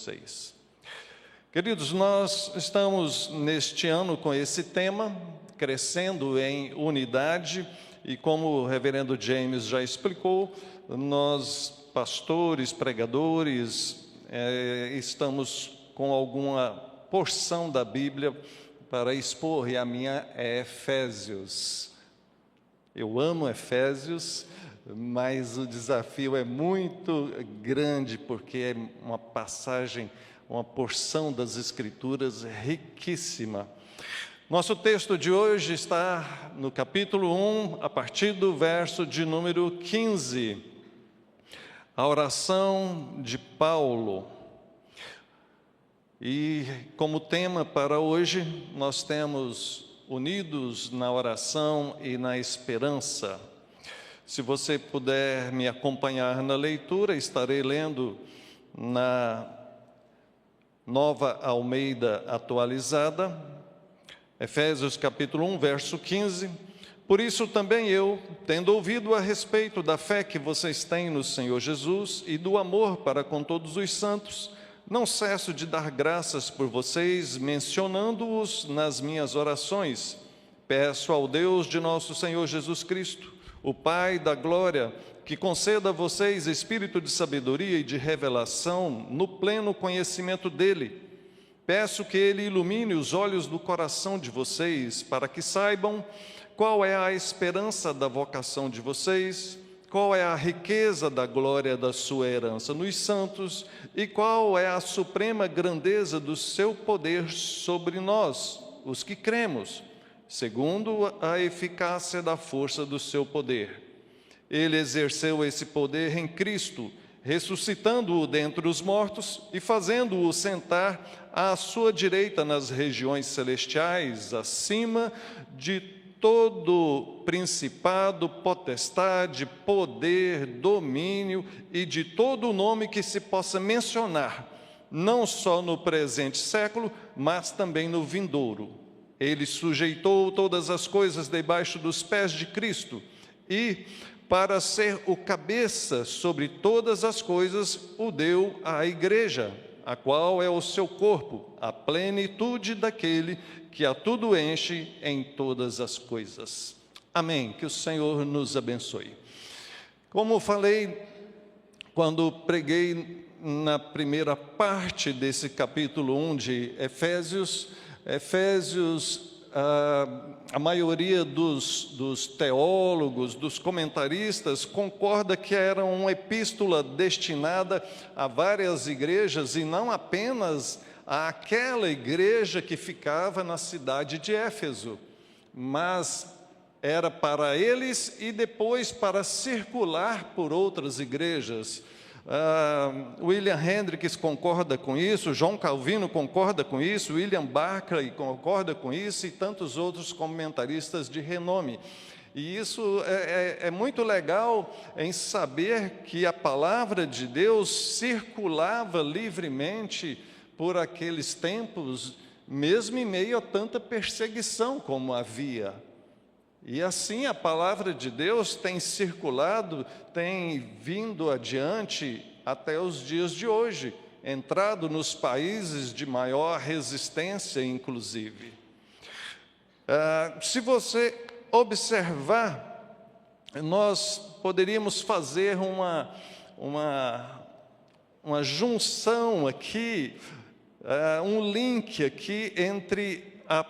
vocês. Queridos, nós estamos neste ano com esse tema, crescendo em unidade, e como o reverendo James já explicou, nós, pastores, pregadores, estamos com alguma porção da Bíblia para expor, e a minha é Efésios. Eu amo Efésios, mas o desafio é muito grande, porque é uma passagem, uma porção das Escrituras riquíssima. Nosso texto de hoje está no capítulo 1, a partir do verso de número 15. A oração de Paulo. E como tema para hoje, nós temos unidos na oração e na esperança. Se você puder me acompanhar na leitura, estarei lendo na Nova Almeida Atualizada, Efésios capítulo 1, verso 15. Por isso também eu, tendo ouvido a respeito da fé que vocês têm no Senhor Jesus e do amor para com todos os santos, não cesso de dar graças por vocês, mencionando-os nas minhas orações. Peço ao Deus de nosso Senhor Jesus Cristo, o Pai da glória, que conceda a vocês espírito de sabedoria e de revelação no pleno conhecimento dele. Peço que ele ilumine os olhos do coração de vocês, para que saibam qual é a esperança da vocação de vocês, qual é a riqueza da glória da sua herança nos santos e qual é a suprema grandeza do seu poder sobre nós, os que cremos, segundo a eficácia da força do seu poder. Ele exerceu esse poder em Cristo, ressuscitando-o dentre os mortos e fazendo-o sentar à sua direita nas regiões celestiais, acima de todo principado, potestade, poder, domínio e de todo o nome que se possa mencionar, não só no presente século, mas também no vindouro. Ele sujeitou todas as coisas debaixo dos pés de Cristo e, para ser o cabeça sobre todas as coisas, o deu à igreja, a qual é o seu corpo, a plenitude daquele que a tudo enche em todas as coisas. Amém. Que o Senhor nos abençoe. Como falei quando preguei na primeira parte desse capítulo 1 de Efésios, a maioria dos teólogos, dos comentaristas, concorda que era uma epístola destinada a várias igrejas e não apenas àquela igreja que ficava na cidade de Éfeso, mas era para eles e depois para circular por outras igrejas. William Hendricks concorda com isso, João Calvino concorda com isso, William Barclay concorda com isso e tantos outros comentaristas de renome. E isso é muito legal em saber que a palavra de Deus circulava livremente por aqueles tempos, mesmo em meio a tanta perseguição como havia. E assim a palavra de Deus tem circulado, tem vindo adiante até os dias de hoje, entrado nos países de maior resistência, inclusive. Se você observar, nós poderíamos fazer uma junção aqui, um link aqui entre a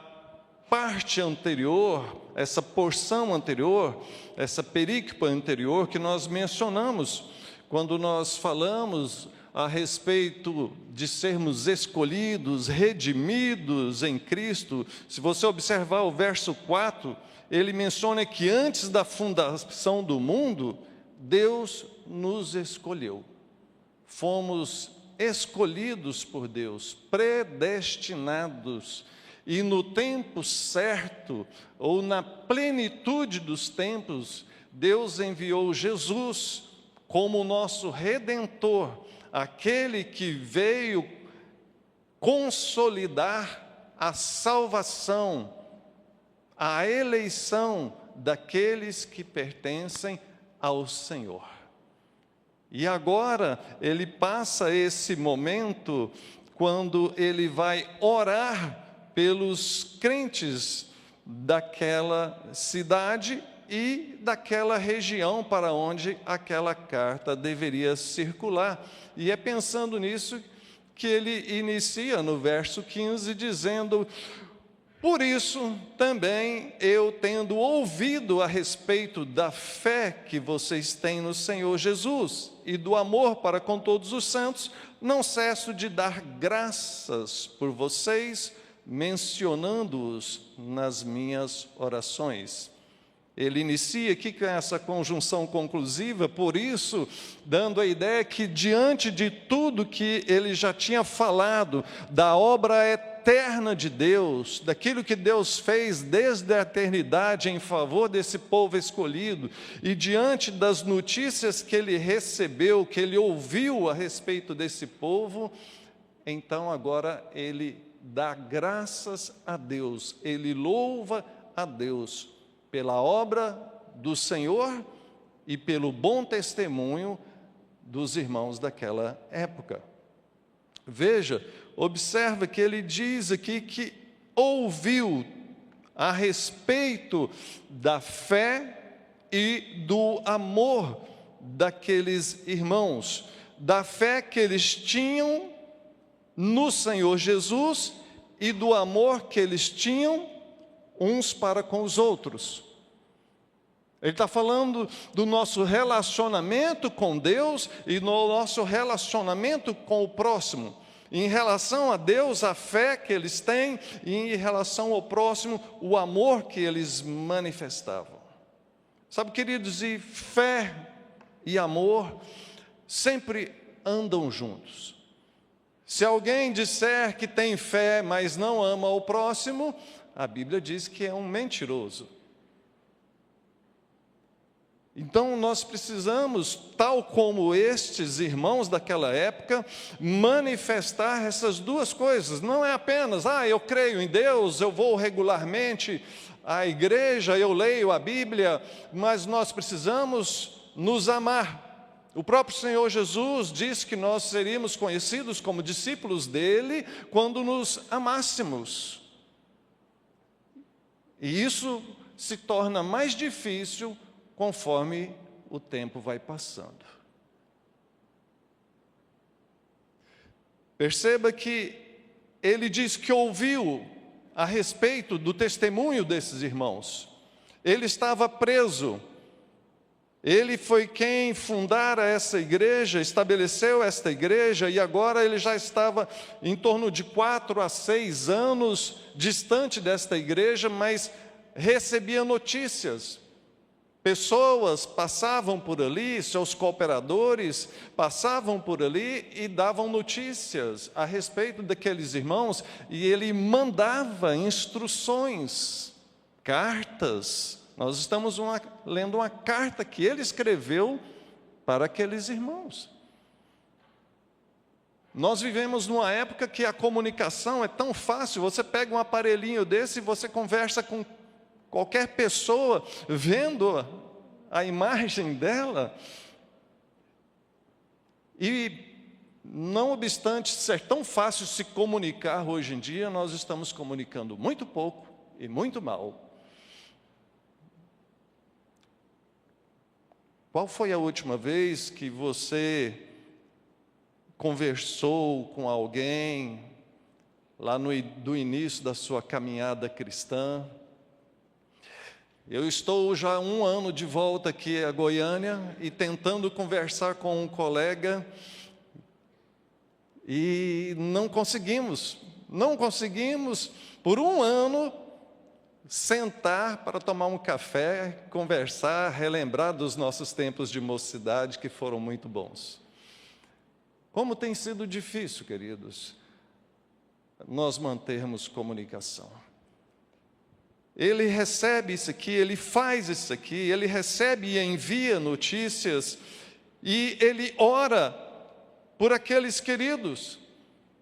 parte anterior, essa porção anterior, essa perícope anterior que nós mencionamos, quando nós falamos a respeito de sermos escolhidos, redimidos em Cristo. Se você observar o verso 4, ele menciona que antes da fundação do mundo, Deus nos escolheu. Fomos escolhidos por Deus, predestinados. E no tempo certo, ou na plenitude dos tempos, Deus enviou Jesus como nosso Redentor, aquele que veio consolidar a salvação, a eleição daqueles que pertencem ao Senhor. E agora ele passa esse momento quando ele vai orar pelos crentes daquela cidade e daquela região para onde aquela carta deveria circular. E é pensando nisso que ele inicia no verso 15, dizendo: por isso também eu, tendo ouvido a respeito da fé que vocês têm no Senhor Jesus e do amor para com todos os santos, não cesso de dar graças por vocês, mencionando-os nas minhas orações. Ele inicia aqui com essa conjunção conclusiva, por isso, dando a ideia que, diante de tudo que ele já tinha falado, da obra eterna de Deus, daquilo que Deus fez desde a eternidade em favor desse povo escolhido, e diante das notícias que ele recebeu, que ele ouviu a respeito desse povo, então agora ele dá graças a Deus, ele louva a Deus pela obra do Senhor e pelo bom testemunho dos irmãos daquela época. Veja, observa que ele diz aqui que ouviu a respeito da fé e do amor daqueles irmãos, da fé que eles tinham no Senhor Jesus e do amor que eles tinham uns para com os outros. Ele está falando do nosso relacionamento com Deus e no nosso relacionamento com o próximo. Em relação a Deus, a fé que eles têm, e em relação ao próximo, o amor que eles manifestavam. Sabe, queridos, e fé e amor sempre andam juntos. Se alguém disser que tem fé, mas não ama o próximo, a Bíblia diz que é um mentiroso. Então nós precisamos, tal como estes irmãos daquela época, manifestar essas duas coisas. Não é apenas, eu creio em Deus, eu vou regularmente à igreja, eu leio a Bíblia, mas nós precisamos nos amar. O próprio Senhor Jesus disse que nós seríamos conhecidos como discípulos dele quando nos amássemos. E isso se torna mais difícil conforme o tempo vai passando. Perceba que ele diz que ouviu a respeito do testemunho desses irmãos. Ele estava preso. Ele foi quem fundara essa igreja, estabeleceu esta igreja, e agora ele já estava em torno de 4 a 6 anos distante desta igreja, mas recebia notícias. Pessoas passavam por ali, seus cooperadores passavam por ali e davam notícias a respeito daqueles irmãos, e ele mandava instruções, cartas. Nós estamos lendo uma carta que ele escreveu para aqueles irmãos. Nós vivemos numa época que a comunicação é tão fácil, você pega um aparelhinho desse e você conversa com qualquer pessoa, vendo a imagem dela. E, não obstante ser tão fácil se comunicar hoje em dia, nós estamos comunicando muito pouco e muito mal. Qual foi a última vez que você conversou com alguém lá do início da sua caminhada cristã? Eu estou já há 1 ano de volta aqui a Goiânia e tentando conversar com um colega e não conseguimos por 1 ano sentar para tomar um café, conversar, relembrar dos nossos tempos de mocidade que foram muito bons. Como tem sido difícil, queridos, nós mantermos comunicação. Ele recebe isso aqui, ele faz isso aqui, ele recebe e envia notícias, e ele ora por aqueles queridos.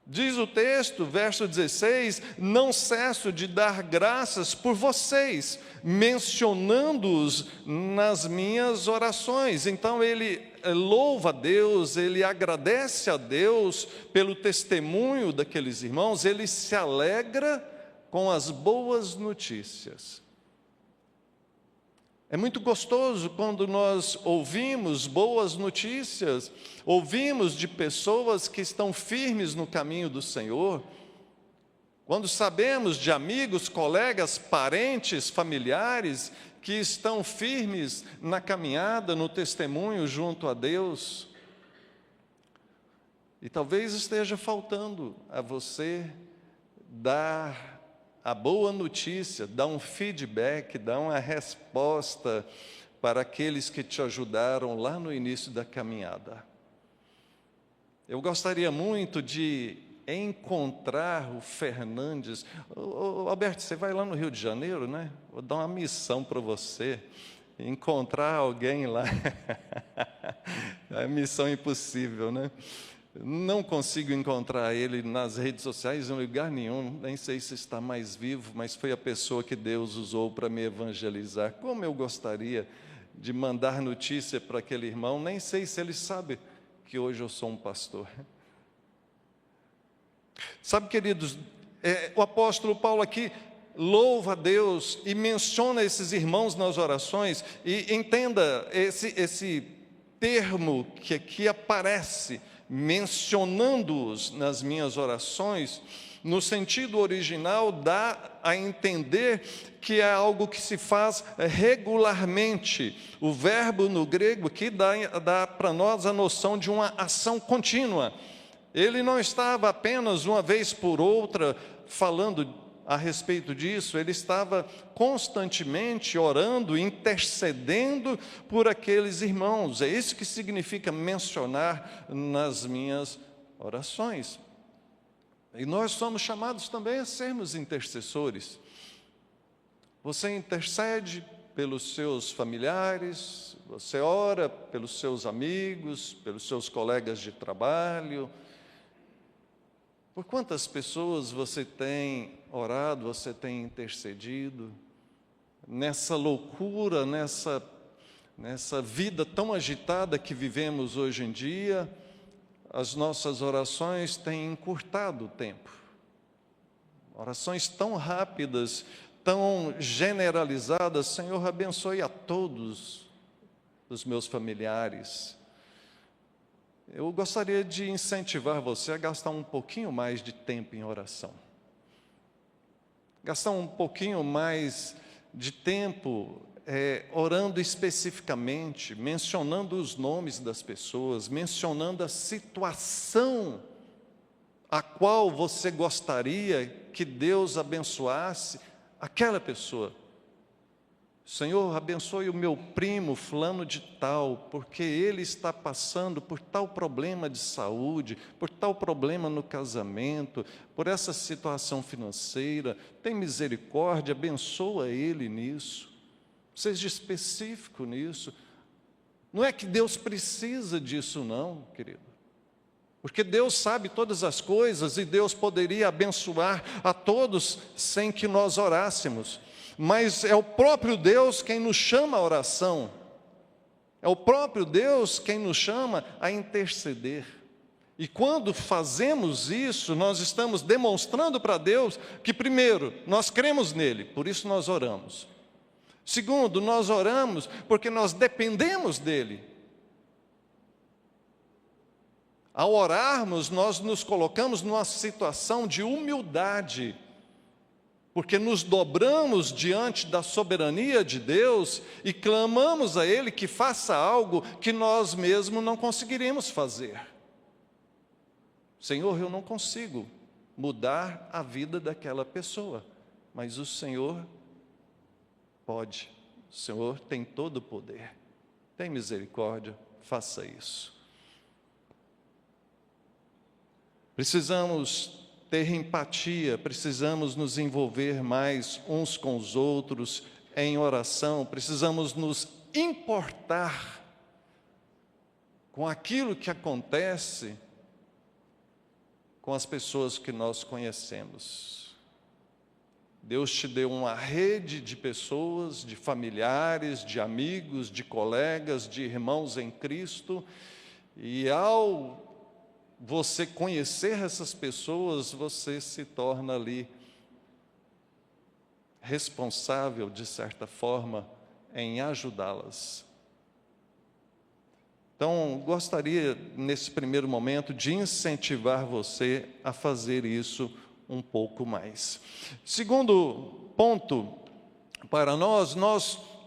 Diz o texto, verso 16, não cesso de dar graças por vocês, mencionando-os nas minhas orações. Então ele louva a Deus, ele agradece a Deus pelo testemunho daqueles irmãos, ele se alegra com as boas notícias. É muito gostoso quando nós ouvimos boas notícias, ouvimos de pessoas que estão firmes no caminho do Senhor, quando sabemos de amigos, colegas, parentes, familiares que estão firmes na caminhada, no testemunho junto a Deus. E talvez esteja faltando a você dar a boa notícia, dar um feedback, dar uma resposta para aqueles que te ajudaram lá no início da caminhada. Eu gostaria muito de encontrar o Fernandes. Alberto, você vai lá no Rio de Janeiro, né? Vou dar uma missão para você, encontrar alguém lá. É missão impossível, né? Não consigo encontrar ele nas redes sociais, em lugar nenhum, nem sei se está mais vivo, mas foi a pessoa que Deus usou para me evangelizar. Como eu gostaria de mandar notícia para aquele irmão, nem sei se ele sabe que hoje eu sou um pastor. Sabe, queridos, o apóstolo Paulo aqui louva a Deus e menciona esses irmãos nas orações, e entenda esse termo que aqui aparece, mencionando-os nas minhas orações, no sentido original, dá a entender que é algo que se faz regularmente. O verbo no grego aqui dá para nós a noção de uma ação contínua. Ele não estava apenas uma vez por outra falando a respeito disso, ele estava constantemente orando, intercedendo por aqueles irmãos. É isso que significa mencionar nas minhas orações. E nós somos chamados também a sermos intercessores. Você intercede pelos seus familiares, você ora pelos seus amigos, pelos seus colegas de trabalho. Por quantas pessoas você tem orado, você tem intercedido? Nessa loucura, nessa vida tão agitada que vivemos hoje em dia, as nossas orações têm encurtado o tempo. Orações tão rápidas, tão generalizadas. Senhor, abençoe a todos os meus familiares. Eu gostaria de incentivar você a gastar um pouquinho mais de tempo em oração. Gastar um pouquinho mais de tempo orando especificamente, mencionando os nomes das pessoas, mencionando a situação a qual você gostaria que Deus abençoasse aquela pessoa. Senhor, abençoe o meu primo fulano de tal, porque ele está passando por tal problema de saúde, por tal problema no casamento, por essa situação financeira. Tem misericórdia, abençoa ele nisso. Seja específico nisso. Não é que Deus precisa disso não, querido. Porque Deus sabe todas as coisas e Deus poderia abençoar a todos sem que nós orássemos. Mas é o próprio Deus quem nos chama à oração. É o próprio Deus quem nos chama a interceder. E quando fazemos isso, nós estamos demonstrando para Deus que, primeiro, nós cremos nele, por isso nós oramos. Segundo, nós oramos porque nós dependemos dele. Ao orarmos, nós nos colocamos numa situação de humildade, porque nos dobramos diante da soberania de Deus e clamamos a Ele que faça algo que nós mesmos não conseguiríamos fazer. Senhor, eu não consigo mudar a vida daquela pessoa, mas o Senhor pode. O Senhor tem todo o poder. Tem misericórdia, faça isso. Precisamos ter empatia, precisamos nos envolver mais uns com os outros em oração, precisamos nos importar com aquilo que acontece com as pessoas que nós conhecemos. Deus te deu uma rede de pessoas, de familiares, de amigos, de colegas, de irmãos em Cristo, e ao você conhecer essas pessoas, você se torna ali responsável, de certa forma, em ajudá-las. Então, gostaria, nesse primeiro momento, de incentivar você a fazer isso um pouco mais. Segundo ponto, para nós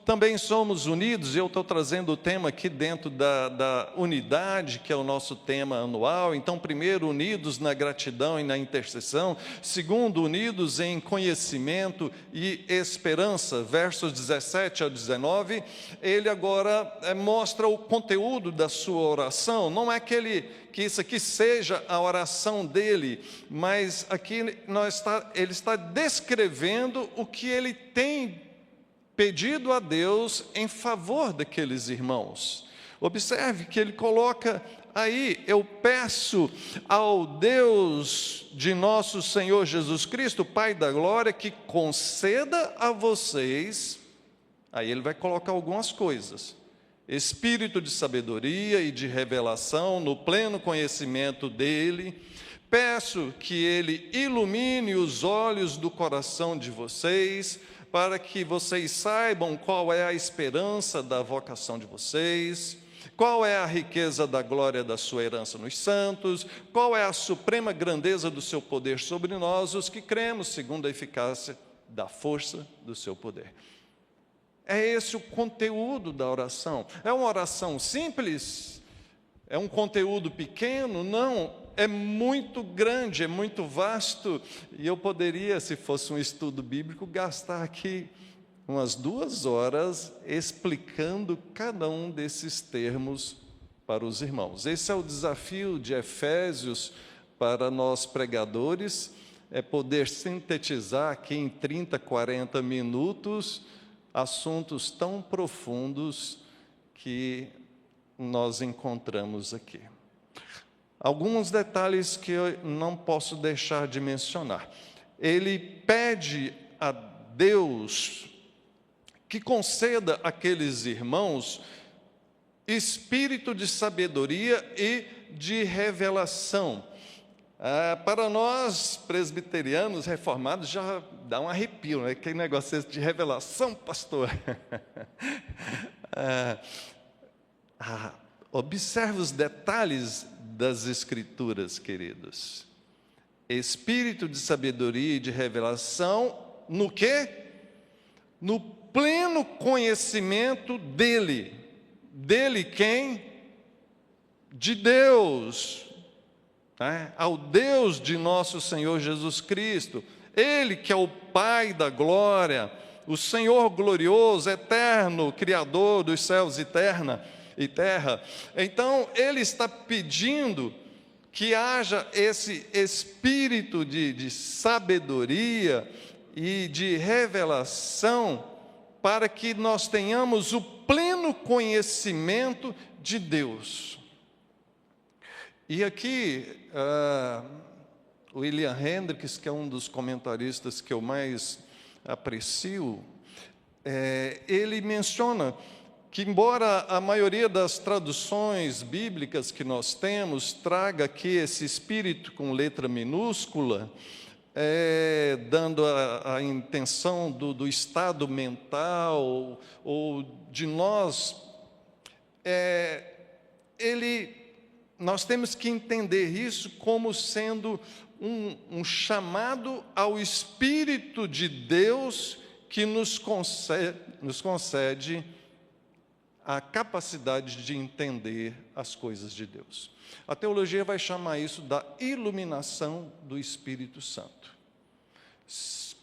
também somos unidos, e eu estou trazendo o tema aqui dentro da unidade, que é o nosso tema anual. Então, primeiro, unidos na gratidão e na intercessão. Segundo, unidos em conhecimento e esperança. Versos 17 a 19, ele agora mostra o conteúdo da sua oração. Não é que isso aqui seja a oração dele, mas aqui ele está descrevendo o que ele tem pedido a Deus em favor daqueles irmãos. Observe que ele coloca aí: eu peço ao Deus de nosso Senhor Jesus Cristo, Pai da glória, que conceda a vocês, aí ele vai colocar algumas coisas: espírito de sabedoria e de revelação no pleno conhecimento dele. Peço que ele ilumine os olhos do coração de vocês, para que vocês saibam qual é a esperança da vocação de vocês, qual é a riqueza da glória da sua herança nos santos, qual é a suprema grandeza do seu poder sobre nós, os que cremos, segundo a eficácia da força do seu poder. É esse o conteúdo da oração. É uma oração simples? É um conteúdo pequeno? Não. É muito grande, é muito vasto, e eu poderia, se fosse um estudo bíblico, gastar aqui umas 2 horas explicando cada um desses termos para os irmãos. Esse é o desafio de Efésios para nós pregadores, é poder sintetizar aqui em 30, 40 minutos assuntos tão profundos que nós encontramos aqui. Alguns detalhes que eu não posso deixar de mencionar. Ele pede a Deus que conceda àqueles irmãos espírito de sabedoria e de revelação. Para nós, presbiterianos reformados, já dá um arrepio, né? Que negócio esse de revelação, pastor? Observe os detalhes das Escrituras, queridos. Espírito de sabedoria e de revelação, no quê? No pleno conhecimento dele. Dele quem? De Deus. Ao Deus de nosso Senhor Jesus Cristo. Ele que é o Pai da glória, o Senhor glorioso, eterno, Criador dos céus e terra. Então, ele está pedindo que haja esse espírito de sabedoria e de revelação, para que nós tenhamos o pleno conhecimento de Deus. E aqui, William Hendricks, que é um dos comentaristas que eu mais aprecio, ele menciona que, embora a maioria das traduções bíblicas que nós temos traga aqui esse espírito com letra minúscula, dando a intenção do estado mental ou de nós, nós temos que entender isso como sendo um chamado ao Espírito de Deus que nos concede a capacidade de entender as coisas de Deus. A teologia vai chamar isso da iluminação do Espírito Santo.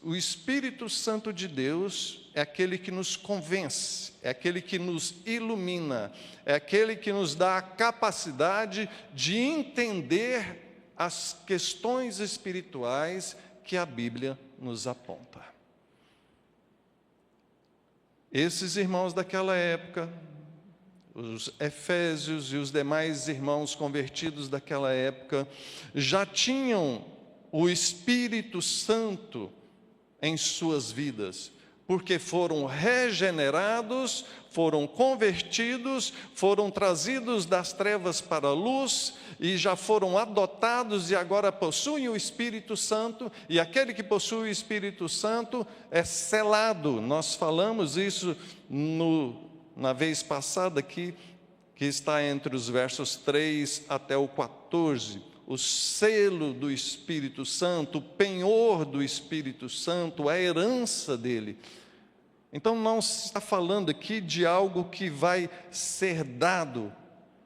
O Espírito Santo de Deus é aquele que nos convence, é aquele que nos ilumina, é aquele que nos dá a capacidade de entender as questões espirituais que a Bíblia nos aponta. Esses irmãos daquela época, os efésios e os demais irmãos convertidos daquela época, já tinham o Espírito Santo em suas vidas, porque foram regenerados, foram convertidos, foram trazidos das trevas para a luz e já foram adotados e agora possuem o Espírito Santo, e aquele que possui o Espírito Santo é selado. Nós falamos isso na vez passada aqui, que está entre os versos 3 até o 14, o selo do Espírito Santo, o penhor do Espírito Santo, a herança dele. Então não se está falando aqui de algo que vai ser dado.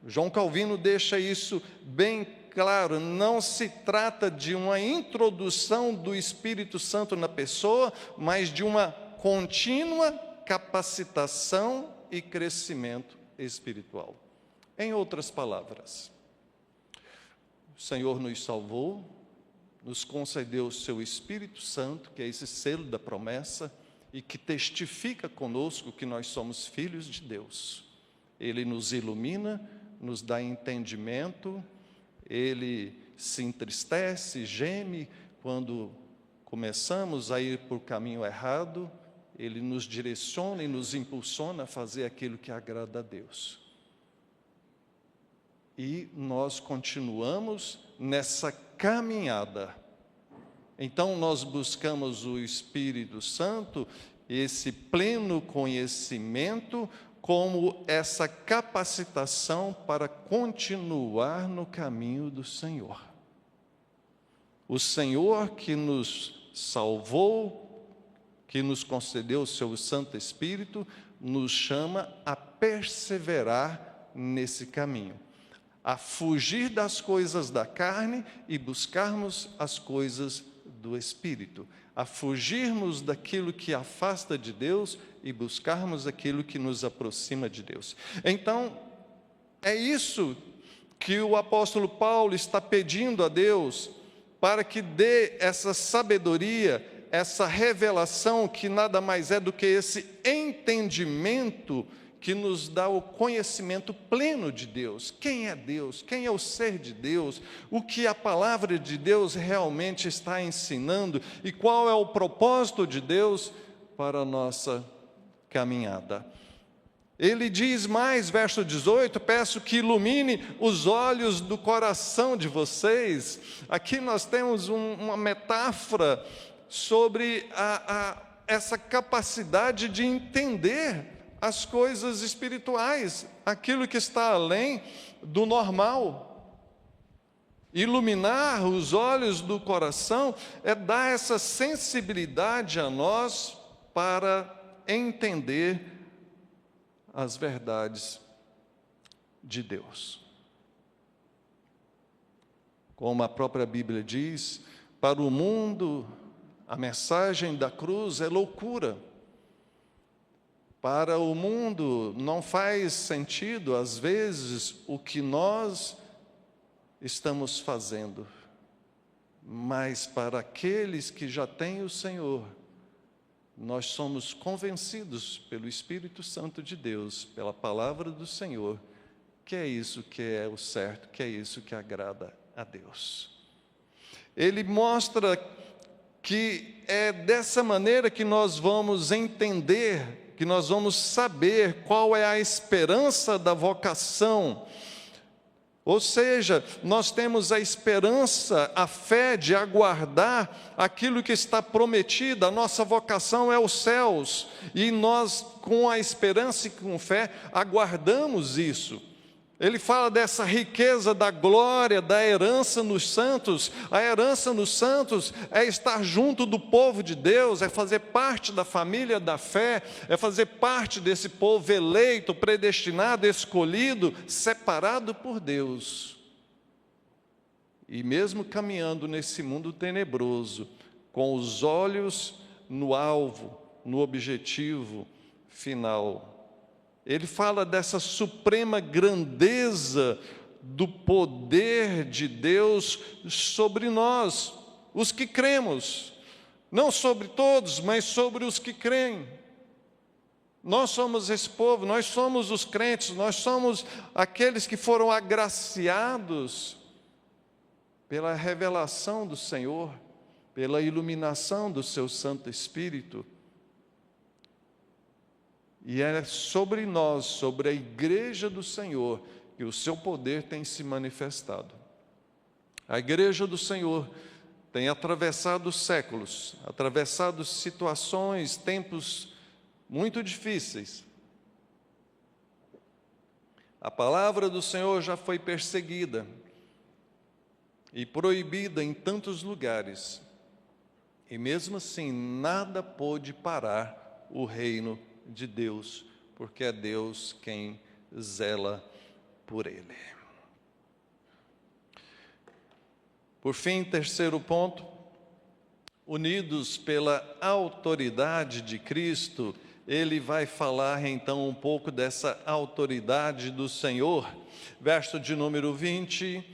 João Calvino deixa isso bem claro, não se trata de uma introdução do Espírito Santo na pessoa, mas de uma contínua capacitação e crescimento espiritual. Em outras palavras, o Senhor nos salvou, nos concedeu o seu Espírito Santo, que é esse selo da promessa, e que testifica conosco que nós somos filhos de Deus. Ele nos ilumina, nos dá entendimento, Ele se entristece, geme quando começamos a ir por caminho errado, Ele nos direciona e nos impulsiona a fazer aquilo que agrada a Deus. E nós continuamos nessa caminhada. Então nós buscamos o Espírito Santo, esse pleno conhecimento, como essa capacitação para continuar no caminho do Senhor. O Senhor que nos salvou, que nos concedeu o seu Santo Espírito, nos chama a perseverar nesse caminho, a fugir das coisas da carne e buscarmos as coisas do Espírito, a fugirmos daquilo que afasta de Deus e buscarmos aquilo que nos aproxima de Deus. Então, é isso que o apóstolo Paulo está pedindo a Deus, para que dê essa sabedoria, essa revelação, que nada mais é do que esse entendimento que nos dá o conhecimento pleno de Deus. Quem é Deus? Quem é o ser de Deus? O que a palavra de Deus realmente está ensinando? E qual é o propósito de Deus para a nossa caminhada? Ele diz mais, verso 18, peço que ilumine os olhos do coração de vocês. Aqui nós temos uma metáfora sobre essa capacidade de entender as coisas espirituais, aquilo que está além do normal. Iluminar os olhos do coração é dar essa sensibilidade a nós para entender as verdades de Deus. Como a própria Bíblia diz, para o mundo a mensagem da cruz é loucura. Para o mundo não faz sentido, às vezes, o que nós estamos fazendo. Mas para aqueles que já têm o Senhor, nós somos convencidos pelo Espírito Santo de Deus, pela palavra do Senhor, que é isso que é o certo, que é isso que agrada a Deus. Ele mostra que é dessa maneira que nós vamos entender, que nós vamos saber qual é a esperança da vocação. Ou seja, nós temos a esperança, a fé de aguardar aquilo que está prometido. A nossa vocação é os céus, e nós, com a esperança e com fé, aguardamos isso. Ele fala dessa riqueza da glória, da herança nos santos. A herança nos santos é estar junto do povo de Deus, é fazer parte da família da fé, é fazer parte desse povo eleito, predestinado, escolhido, separado por Deus. E mesmo caminhando nesse mundo tenebroso, com os olhos no alvo, no objetivo final. Ele fala dessa suprema grandeza do poder de Deus sobre nós, os que cremos. Não sobre todos, mas sobre os que creem. Nós somos esse povo, nós somos os crentes, nós somos aqueles que foram agraciados pela revelação do Senhor, pela iluminação do seu Santo Espírito. E é sobre nós, sobre a igreja do Senhor, que o seu poder tem se manifestado. A igreja do Senhor tem atravessado séculos, atravessado situações, tempos muito difíceis. A palavra do Senhor já foi perseguida e proibida em tantos lugares. E mesmo assim, nada pôde parar o reino de Deus, porque é Deus quem zela por ele. Por fim, terceiro ponto, unidos pela autoridade de Cristo, ele vai falar então um pouco dessa autoridade do Senhor. Verso de número 20,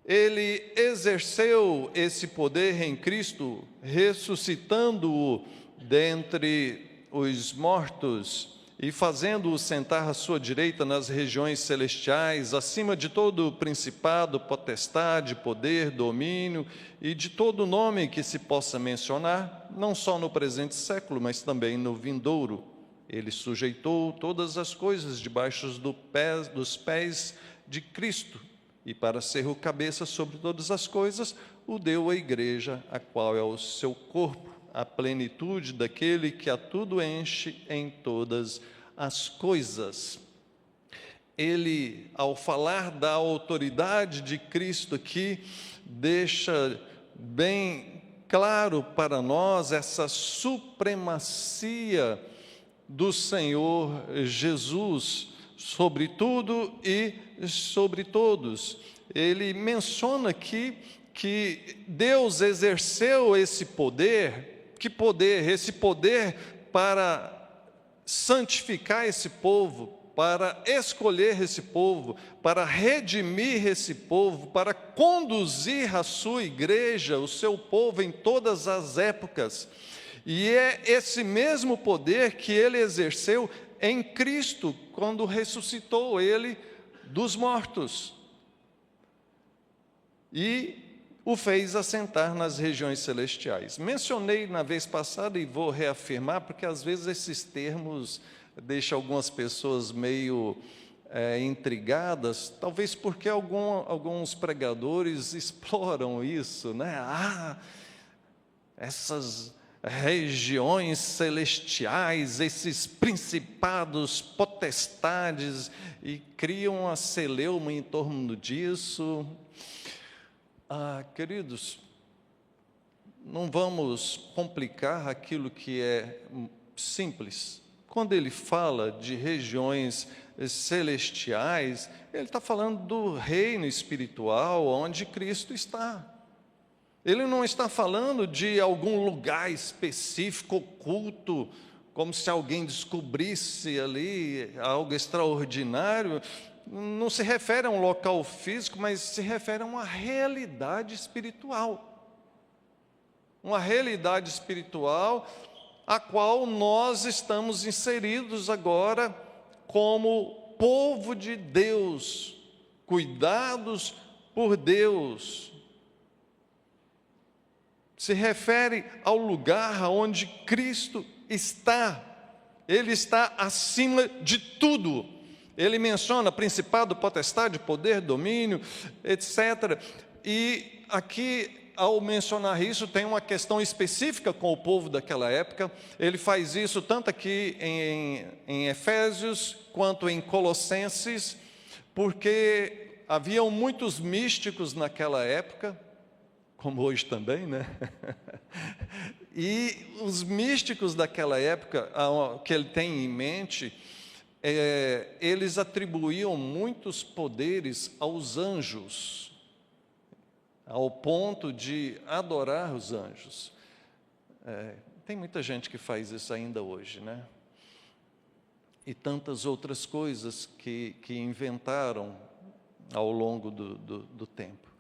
ele exerceu esse poder em Cristo, ressuscitando-o dentre os mortos e fazendo-o sentar à sua direita nas regiões celestiais, acima de todo principado, potestade, poder, domínio e de todo nome que se possa mencionar, não só no presente século, mas também no vindouro. Ele sujeitou todas as coisas debaixo dos pés de Cristo, e para ser o cabeça sobre todas as coisas, o deu à igreja, a qual é o seu corpo, a plenitude daquele que a tudo enche em todas as coisas. Ele, ao falar da autoridade de Cristo aqui, deixa bem claro para nós essa supremacia do Senhor Jesus sobre tudo e sobre todos. Ele menciona aqui que Deus exerceu esse poder. Que poder? Esse poder para santificar esse povo, para escolher esse povo, para redimir esse povo, para conduzir a sua igreja, o seu povo em todas as épocas. E é esse mesmo poder que ele exerceu em Cristo, quando ressuscitou ele dos mortos. E o fez assentar nas regiões celestiais. Mencionei na vez passada e vou reafirmar, porque às vezes esses termos deixam algumas pessoas meio intrigadas, talvez porque alguns pregadores exploram isso, né? Essas regiões celestiais, esses principados, potestades, e criam uma celeuma em torno disso. Queridos, não vamos complicar aquilo que é simples. Quando ele fala de regiões celestiais, ele está falando do reino espiritual onde Cristo está. Ele não está falando de algum lugar específico, oculto, como se alguém descobrisse ali algo extraordinário. Não se refere a um local físico, mas se refere a uma realidade espiritual. Uma realidade espiritual a qual nós estamos inseridos agora como povo de Deus, cuidados por Deus. Se refere ao lugar onde Cristo está. Ele está acima de tudo. Ele menciona principado, potestade, poder, domínio, etc. E aqui, ao mencionar isso, tem uma questão específica com o povo daquela época. Ele faz isso tanto aqui em Efésios, quanto em Colossenses, porque haviam muitos místicos naquela época, como hoje também, né? E os místicos daquela época, que ele tem em mente, eles atribuíam muitos poderes aos anjos, ao ponto de adorar os anjos. Tem muita gente que faz isso ainda hoje, né? E tantas outras coisas que inventaram ao longo do tempo.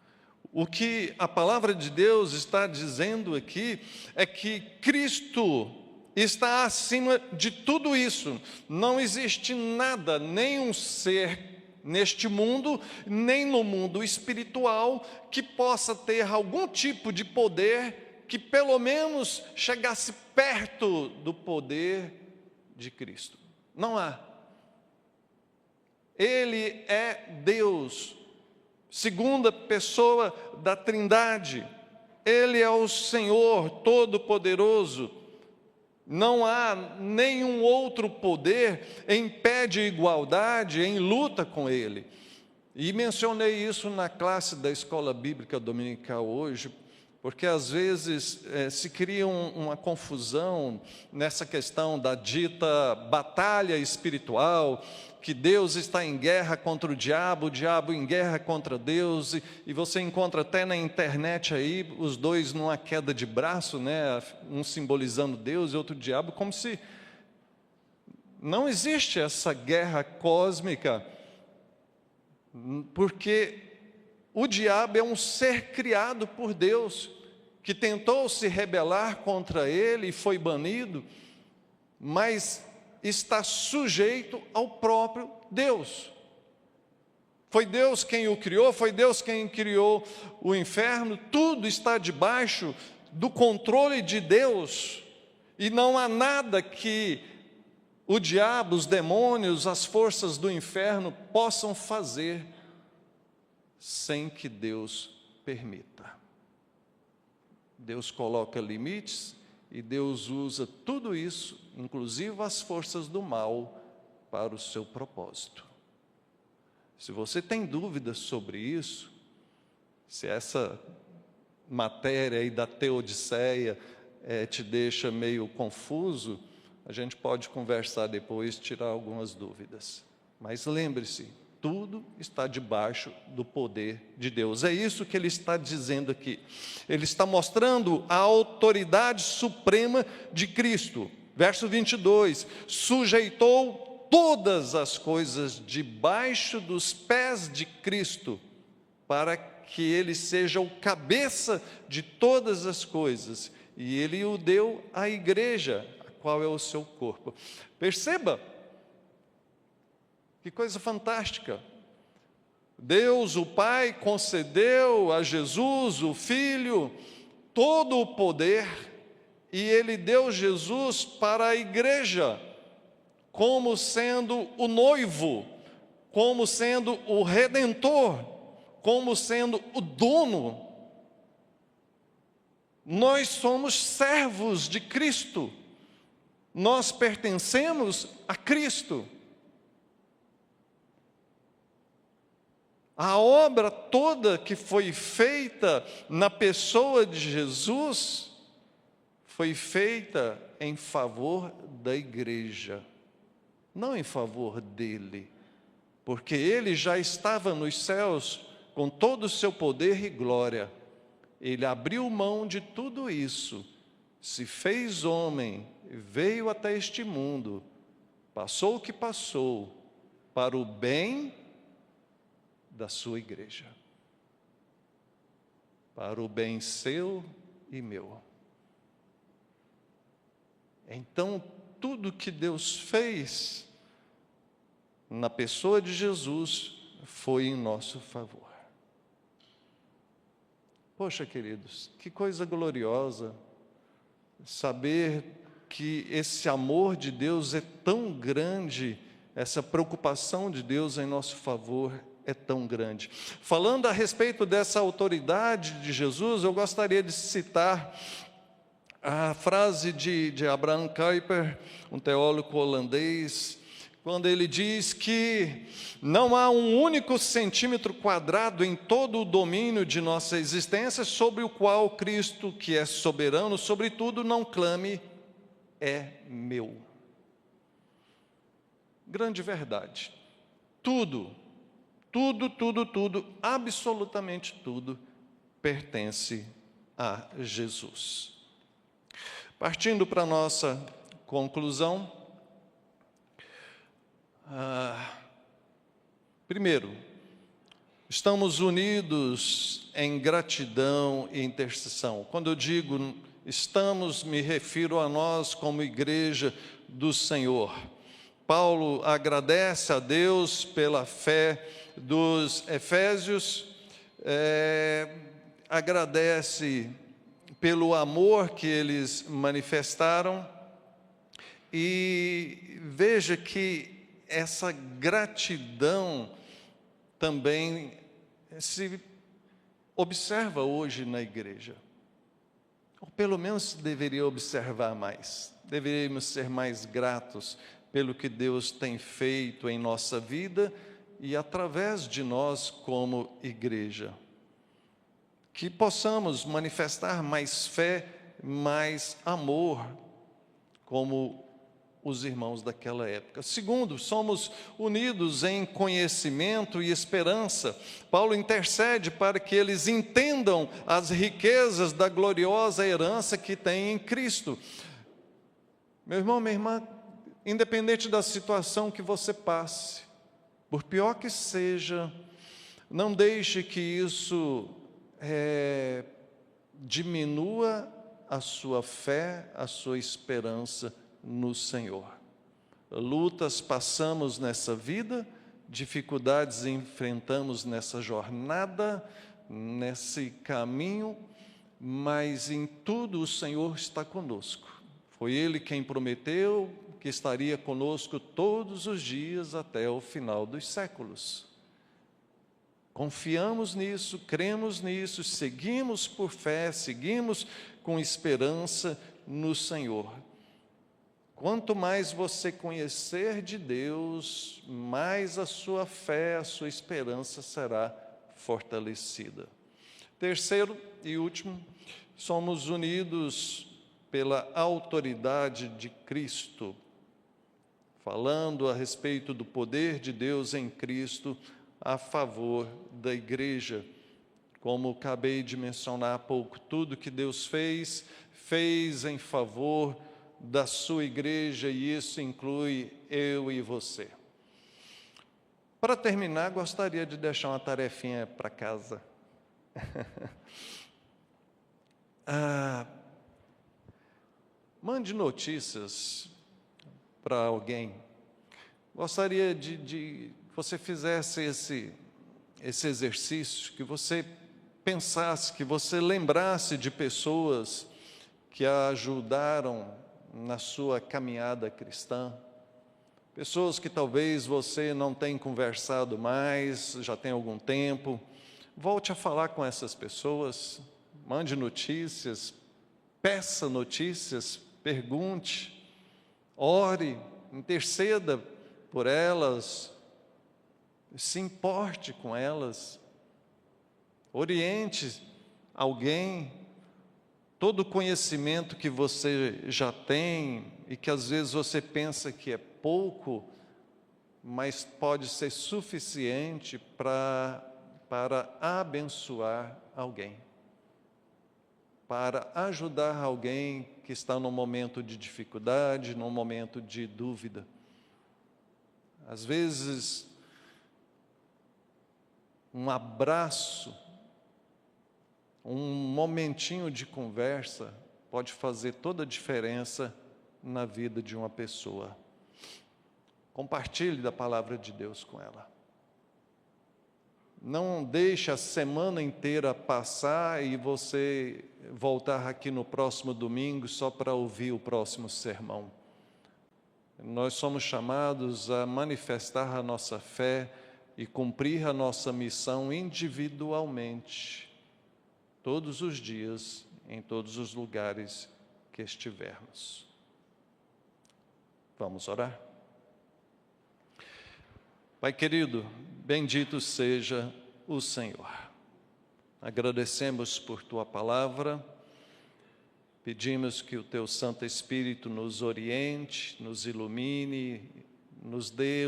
O que a palavra de Deus está dizendo aqui é que Cristo está acima de tudo isso. Não existe nada, nenhum ser neste mundo, nem no mundo espiritual, que possa ter algum tipo de poder que pelo menos chegasse perto do poder de Cristo. Não há. Ele é Deus, segunda pessoa da Trindade. Ele é o Senhor Todo-Poderoso. Não há nenhum outro poder em pé de igualdade, em luta com Ele. E mencionei isso na classe da Escola Bíblica Dominical hoje, porque às vezes se cria uma confusão nessa questão da dita batalha espiritual, que Deus está em guerra contra o diabo em guerra contra Deus, e você encontra até na internet aí, os dois numa queda de braço, né? Um simbolizando Deus e outro diabo, como se não existe essa guerra cósmica, porque o diabo é um ser criado por Deus, que tentou se rebelar contra ele e foi banido, mas está sujeito ao próprio Deus. Foi Deus quem o criou, foi Deus quem criou o inferno, tudo está debaixo do controle de Deus, e não há nada que o diabo, os demônios, as forças do inferno possam fazer sem que Deus permita. Deus coloca limites e Deus usa tudo isso, inclusive as forças do mal, para o seu propósito. Se você tem dúvidas sobre isso, se essa matéria aí da Teodiceia te deixa meio confuso, a gente pode conversar depois, tirar algumas dúvidas. Mas lembre-se, tudo está debaixo do poder de Deus. É isso que ele está dizendo aqui. Ele está mostrando a autoridade suprema de Cristo. Verso 22, sujeitou todas as coisas debaixo dos pés de Cristo, para que ele seja o cabeça de todas as coisas. E ele o deu à igreja, a qual é o seu corpo. Perceba, que coisa fantástica. Deus, o Pai, concedeu a Jesus, o Filho, todo o poder, e Ele deu Jesus para a igreja, como sendo o noivo, como sendo o redentor, como sendo o dono. Nós somos servos de Cristo, nós pertencemos a Cristo. A obra toda que foi feita na pessoa de Jesus foi feita em favor da igreja, não em favor dele, porque ele já estava nos céus com todo o seu poder e glória. Ele abriu mão de tudo isso, se fez homem, veio até este mundo, passou o que passou, para o bem da sua igreja, para o bem seu e meu. Então, tudo que Deus fez na pessoa de Jesus foi em nosso favor. Poxa, queridos, que coisa gloriosa saber que esse amor de Deus é tão grande, essa preocupação de Deus em nosso favor é tão grande. Falando a respeito dessa autoridade de Jesus, eu gostaria de citar a frase de Abraham Kuyper, um teólogo holandês, quando ele diz que não há um único centímetro quadrado em todo o domínio de nossa existência sobre o qual Cristo, que é soberano sobre tudo, não clame, é meu. Grande verdade. Tudo, absolutamente tudo, pertence a Jesus. Partindo para a nossa conclusão, primeiro, estamos unidos em gratidão e intercessão. Quando eu digo estamos, me refiro a nós como igreja do Senhor. Paulo agradece a Deus pela fé dos efésios, agradece pelo amor que eles manifestaram, e veja que essa gratidão também se observa hoje na igreja, ou pelo menos deveria observar mais. Deveríamos ser mais gratos pelo que Deus tem feito em nossa vida e através de nós como igreja. Que possamos manifestar mais fé, mais amor, como os irmãos daquela época. Segundo, somos unidos em conhecimento e esperança. Paulo intercede para que eles entendam as riquezas da gloriosa herança que têm em Cristo. Meu irmão, minha irmã, independente da situação que você passe, por pior que seja, não deixe que isso diminua a sua fé, a sua esperança no Senhor. Lutas passamos nessa vida, dificuldades enfrentamos nessa jornada, nesse caminho, mas em tudo o Senhor está conosco. Foi Ele quem prometeu que estaria conosco todos os dias até o final dos séculos. Confiamos nisso, cremos nisso, seguimos por fé, seguimos com esperança no Senhor. Quanto mais você conhecer de Deus, mais a sua fé, a sua esperança será fortalecida. Terceiro e último, somos unidos pela autoridade de Cristo. Falando a respeito do poder de Deus em Cristo a favor da igreja. Como acabei de mencionar há pouco, tudo que Deus fez em favor da sua igreja, e isso inclui eu e você. Para terminar, gostaria de deixar uma tarefinha para casa. Mande notícias para alguém. Gostaria de você fizesse esse exercício, que você pensasse, que você lembrasse de pessoas que a ajudaram na sua caminhada cristã, pessoas que talvez você não tenha conversado mais, já tem algum tempo. Volte a falar com essas pessoas, mande notícias, peça notícias, pergunte, ore, interceda por elas, se importe com elas, oriente alguém. Todo o conhecimento que você já tem e que às vezes você pensa que é pouco, mas pode ser suficiente para abençoar alguém, para ajudar alguém que está num momento de dificuldade, num momento de dúvida. Às vezes, um abraço, um momentinho de conversa pode fazer toda a diferença na vida de uma pessoa. Compartilhe da palavra de Deus com ela. Não deixe a semana inteira passar e você voltar aqui no próximo domingo só para ouvir o próximo sermão. Nós somos chamados a manifestar a nossa fé e cumprir a nossa missão individualmente, todos os dias, em todos os lugares que estivermos. Vamos orar? Pai querido, bendito seja o Senhor. Agradecemos por Tua palavra, pedimos que o Teu Santo Espírito nos oriente, nos ilumine, nos dê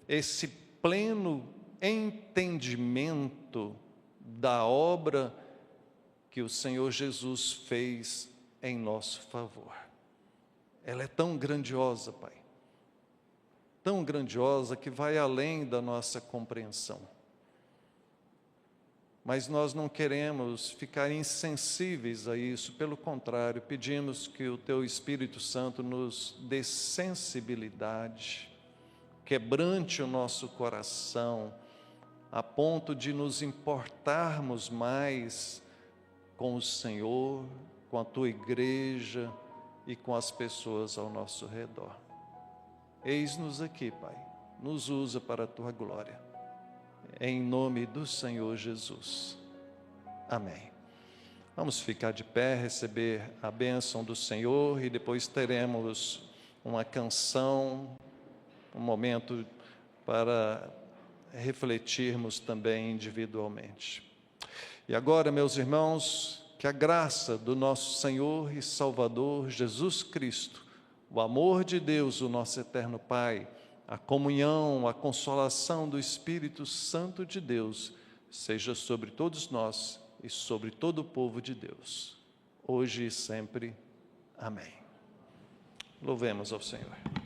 esse pleno entendimento da obra que o Senhor Jesus fez em nosso favor. Ela é tão grandiosa, Pai, tão grandiosa que vai além da nossa compreensão. Mas nós não queremos ficar insensíveis a isso, pelo contrário, pedimos que o Teu Espírito Santo nos dê sensibilidade, quebrante o nosso coração, a ponto de nos importarmos mais com o Senhor, com a Tua igreja e com as pessoas ao nosso redor. Eis-nos aqui, Pai, nos usa para a Tua glória. Em nome do Senhor Jesus. Amém. Vamos ficar de pé, receber a bênção do Senhor e depois teremos uma canção, um momento para refletirmos também individualmente. E agora, meus irmãos, que a graça do nosso Senhor e Salvador Jesus Cristo, o amor de Deus, o nosso eterno Pai, a comunhão, a consolação do Espírito Santo de Deus, seja sobre todos nós e sobre todo o povo de Deus, hoje e sempre. Amém. Louvemos ao Senhor.